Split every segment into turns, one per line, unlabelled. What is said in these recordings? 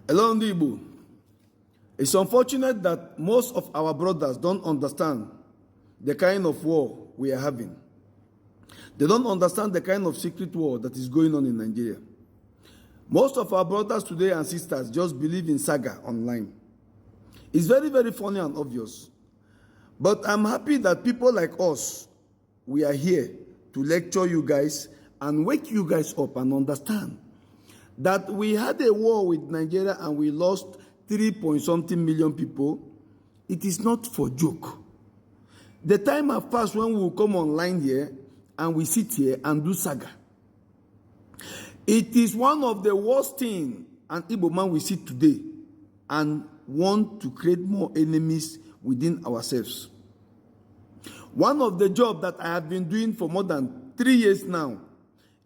Hello, Igbo. It's unfortunate that most of our brothers don't understand the kind of war we are having. They don't understand the kind of secret war that is going on in Nigeria. Most of our brothers today and sisters just believe in saga online. It's very, very funny and obvious. But I'm happy that people like us, we are here to lecture you guys and wake you guys up and understand that we had a war with Nigeria and we lost 3-point-something million people. It is not for joke. The time has passed when we will come online here and we sit here and do saga. It is one of the worst things an Igbo man will see today and want to create more enemies within ourselves. One of the jobs that I have been doing for more than 3 years now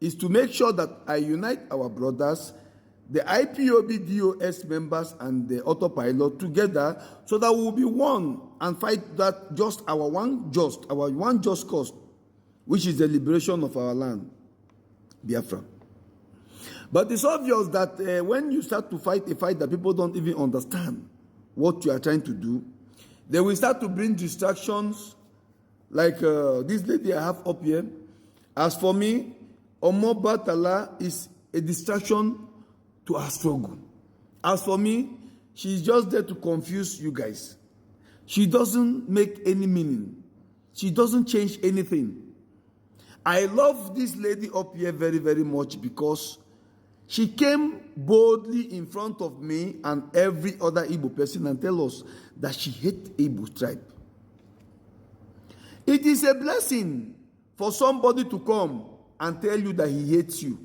is to make sure that I unite our brothers, the IPOB DOS members and the autopilot together so that we will be one and fight that our one just cause, which is the liberation of our land, Biafra. But it's obvious that when you start to fight a fight that people don't even understand what you are trying to do, they will start to bring distractions like this lady I have up here. As for me, Omo Batala is a distraction to our struggle. As for me, she's just there to confuse you guys. She doesn't make any meaning. She doesn't change anything. I love this lady up here very, very much because she came boldly in front of me and every other Igbo person and tell us that she hates Igbo tribe. It is a blessing for somebody to come and tell you that he hates you.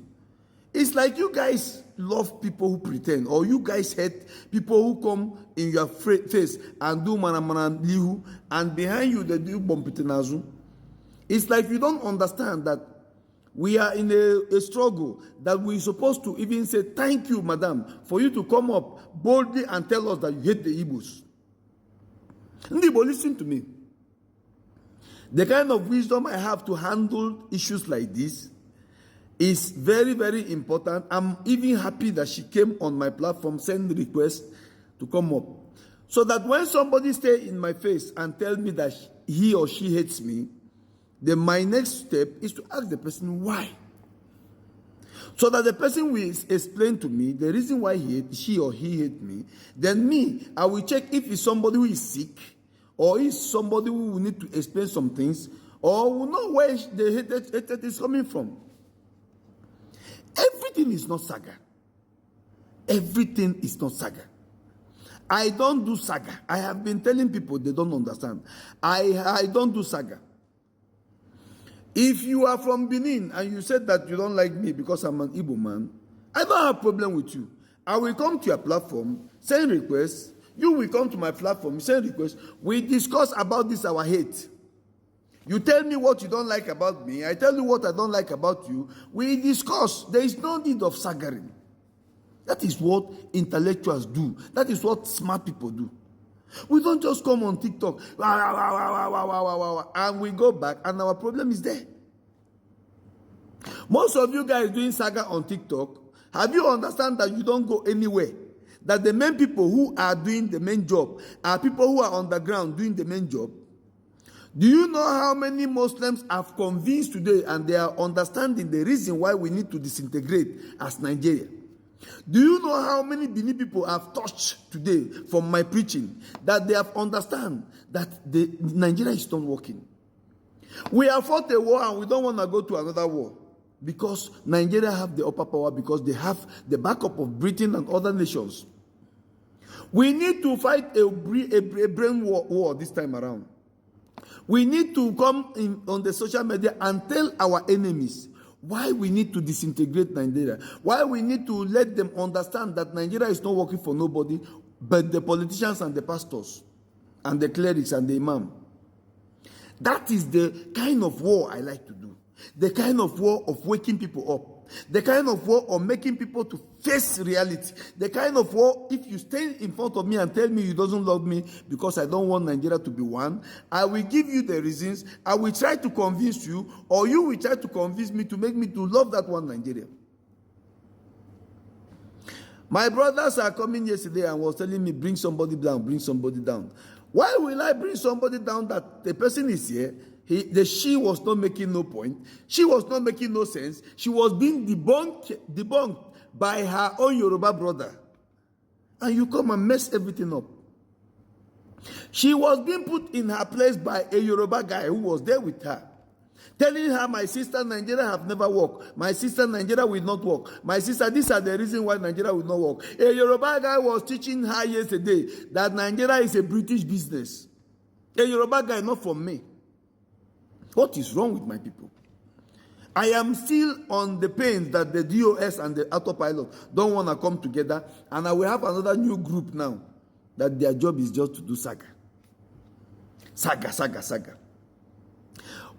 It's like you guys love people who pretend, or you guys hate people who come in your face and do manamana, and behind you they do bompitenazu. It's like you don't understand that we are in a struggle, that we're supposed to even say, thank you, madam, for you to come up boldly and tell us that you hate the Igbos. Igbo, listen to me. The kind of wisdom I have to handle issues like this is very, very important. I'm even happy that she came on my platform, send requests to come up. So that when somebody stay in my face and tell me that he or she hates me, then my next step is to ask the person why. So that the person will explain to me the reason why she or he hates me. Then me, I will check if it's somebody who is sick, or is somebody who will need to explain some things, or will know where the hatred is coming from. Everything is not saga. Everything is not saga. I don't do saga. I have been telling people they don't understand. I don't do saga. If you are from Benin and you said that you don't like me because I'm an Igbo man, I don't have a problem with you. I will come to your platform, send requests. You will come to my platform, send requests. We discuss about this, our hate. You tell me what you don't like about me. I tell you what I don't like about you. We discuss. There is no need of sagaring. That is what intellectuals do. That is what smart people do. We don't just come on TikTok and we go back and our problem is there. Most of you guys doing saga on TikTok, have you understand that you don't go anywhere? That the main people who are doing the main job are people who are on the ground doing the main job? Do you know how many Muslims have convinced today and they are understanding the reason why we need to disintegrate as Nigeria? Do you know how many Benin people have touched today from my preaching that they have understand that Nigeria is not working? We have fought a war and we don't want to go to another war because Nigeria have the upper power, because they have the backup of Britain and other nations. We need to fight a brain war this time around. We need to come in on the social media and tell our enemies why we need to disintegrate Nigeria, why we need to let them understand that Nigeria is not working for nobody but the politicians and the pastors and the clerics and the imam. That is the kind of war I like to do. The kind of war of waking people up. The kind of war of making people to face reality. The kind of war, if you stand in front of me and tell me you doesn't love me because I don't want Nigeria to be one, I will give you the reasons. I will try to convince you, or you will try to convince me to make me to love that one Nigeria. My brothers are coming yesterday and was telling me, bring somebody down, bring somebody down. Why will I bring somebody down that the person is here? She was not making no point. She was not making no sense. She was being debunked by her own Yoruba brother. And you come and mess everything up. She was being put in her place by a Yoruba guy who was there with her, telling her, my sister, Nigeria have never worked. My sister, Nigeria will not work. My sister, these are the reasons why Nigeria will not work. A Yoruba guy was teaching her yesterday that Nigeria is a British business. A Yoruba guy, not from me. What is wrong with my people? I am still on the pains that the DOS and the autopilot don't want to come together, and I will have another new group now that their job is just to do saga. Saga.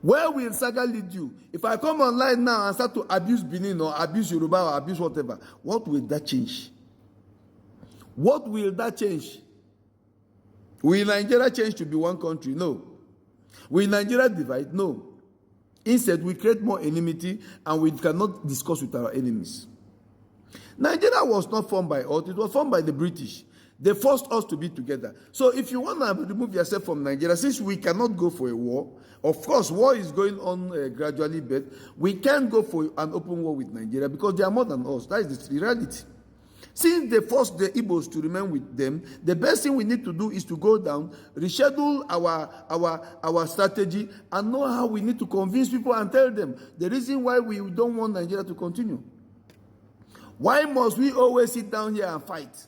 Where will saga lead you? If I come online now and start to abuse Benin or abuse Yoruba or abuse whatever, what will that change? What will that change? Will Nigeria change to be one country? No. Will Nigeria divide? No. Instead, we create more enmity and we cannot discuss with our enemies. Nigeria was not formed by us, it was formed by the British. They forced us to be together. So if you want to remove yourself from Nigeria, since we cannot go for a war, of course, war is going on gradually, but we can't go for an open war with Nigeria because they are more than us. That is the reality. Since they forced the Igbos to remain with them, the best thing we need to do is to go down, reschedule our strategy, and know how we need to convince people and tell them the reason why we don't want Nigeria to continue. Why must we always sit down here and fight?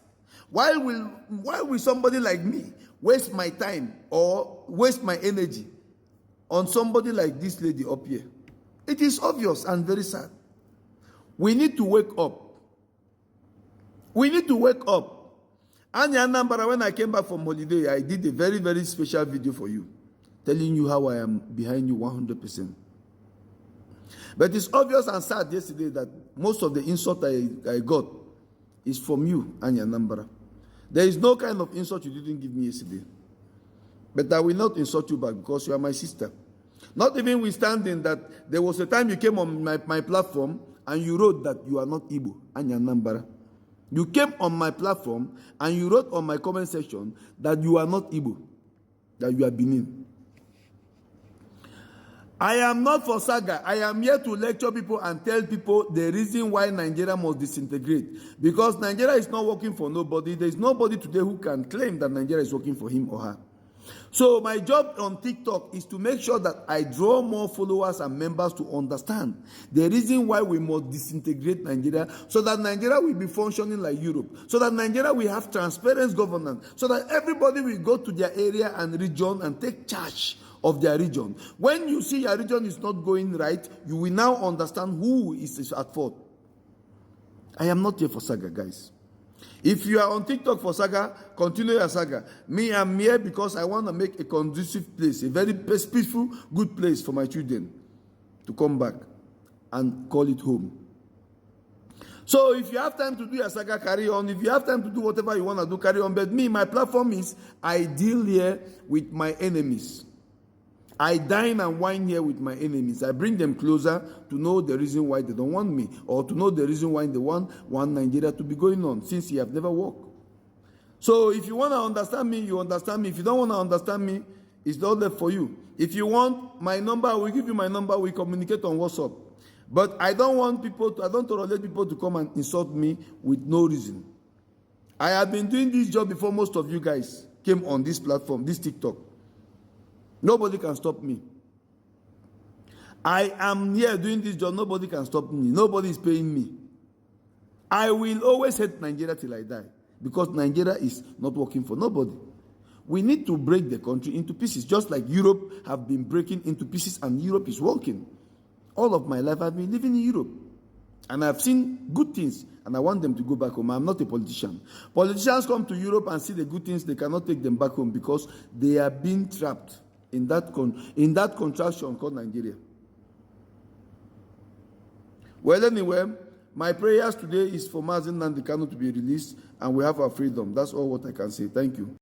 Why will somebody like me waste my time or waste my energy on somebody like this lady up here? It is obvious and very sad. We need to wake up. We need to wake up. Anya Anambra, when I came back from holiday, I did a very, very special video for you, telling you how I am behind you 100%. But it's obvious and sad yesterday that most of the insult I got is from you, Anya Anambra. There is no kind of insult you didn't give me yesterday. But I will not insult you back because you are my sister. Not even withstanding that there was a time you came on my platform and you wrote that you are not Igbo, Anya Anambra. You came on my platform and you wrote on my comment section that you are not Igbo, that you are Benin. I am not for saga. I am here to lecture people and tell people the reason why Nigeria must disintegrate. Because Nigeria is not working for nobody. There is nobody today who can claim that Nigeria is working for him or her. So my job on TikTok is to make sure that I draw more followers and members to understand the reason why we must disintegrate Nigeria, so that Nigeria will be functioning like Europe, so that Nigeria will have transparent governance, so that everybody will go to their area and region and take charge of their region. When you see your region is not going right, you will now understand who is at fault. I am not here for saga, guys. If you are on TikTok for saga, continue your saga. Me, I'm here because I want to make a conducive place, a very peaceful, good place for my children to come back and call it home. So if you have time to do your saga, carry on. If you have time to do whatever you want to do, carry on. But me, my platform is I deal here with my enemies. I dine and wine here with my enemies. I bring them closer to know the reason why they don't want me, or to know the reason why they want Nigeria to be going on, since you have never worked. So if you want to understand me, you understand me. If you don't want to understand me, it's not left for you. If you want my number, I will give you my number. We communicate on WhatsApp. But I don't want people to, I don't tolerate people to come and insult me with no reason. I have been doing this job before most of you guys came on this platform, this TikTok. Nobody can stop me. I am here doing this job. Nobody can stop me. Nobody is paying me. I will always hate Nigeria till I die, because Nigeria is not working for nobody. We need to break the country into pieces, just like Europe have been breaking into pieces and Europe is working. All of my life I've been living in Europe, and I've seen good things, and I want them to go back home. I'm not a politician. Politicians come to Europe and see the good things. They cannot take them back home because they are being trapped in that contraction called Nigeria. Well, anyway, my prayers today is for Mazi Nnamdi Kanu to be released and we have our freedom. That's all what I can say. Thank you.